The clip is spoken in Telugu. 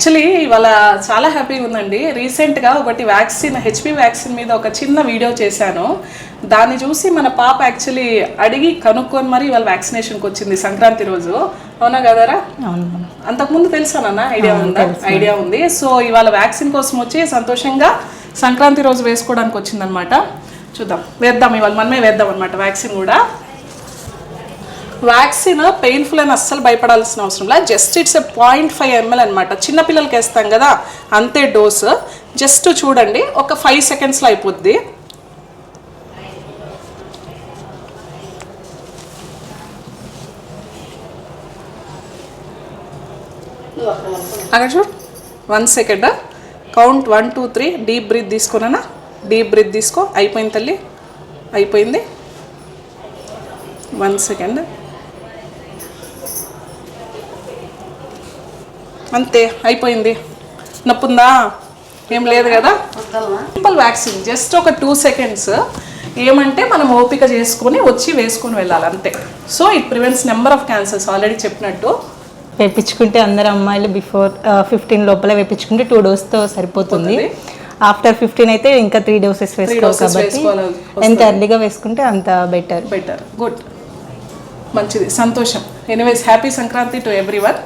యాక్చువల్లీ ఇవాళ చాలా హ్యాపీగా ఉందండి. రీసెంట్గా ఒకటి వ్యాక్సిన్ హెచ్పి వ్యాక్సిన్ మీద ఒక చిన్న వీడియో చేశాను. దాన్ని చూసి మన పాప యాక్చువల్లీ అడిగి కనుక్కొని మరి ఇవాళ వ్యాక్సినేషన్కి వచ్చింది సంక్రాంతి రోజు. అవునా కదరా? అంతకుముందు తెలుసానన్నా? ఐడియా ఉంది. సో ఇవాళ వ్యాక్సిన్ కోసం వచ్చి సంతోషంగా సంక్రాంతి రోజు వేసుకోవడానికి వచ్చిందనమాట. చూద్దాం, వేద్దాం, ఇవాళ మనమే వేద్దాం అనమాట వ్యాక్సిన్ కూడా. వ్యాక్సిన్ పెయిన్ఫుల్ అని అస్సలు భయపడాల్సిన అవసరం లేదు. జస్ట్ ఇట్స్ 0.5 ml అనమాట. చిన్నపిల్లలకి వేస్తాం కదా అంతే డోసు. జస్ట్ చూడండి, ఒక 5 secondsలో అయిపోద్ది. అక్కడ చూడు, 1 second కౌంట్, 1 2 3 డీప్ బ్రీత్ తీసుకున్నానా? డీప్ బ్రీత్ తీసుకో. అయిపోయింది తల్లి, అయిపోయింది. 1 second అంతే, అయిపోయింది. నొప్పుందా? ఏం లేదు కదా. సింపుల్ వ్యాక్సిన్, జస్ట్ ఒక 2 seconds. ఏమంటే మనం ఓపిక చేసుకొని వచ్చి వేసుకొని వెళ్ళాలి అంతే. So it prevents number of cancers. Already చెప్పినట్టు వేపించుకుంటే అందరు అమ్మాయిలు బిఫోర్ 15 లోపల వేపించుకుంటే 2 doses సరిపోతుంది. ఆఫ్టర్ 15 అయితే ఇంకా 3 doses వేసుకోవాలి. కాబట్టి ఎంత ఎర్లీగా వేసుకుంటే అంత బెటర్. గుడ్, మంచిది, సంతోషం. Anyways happy Sankranti to everyone.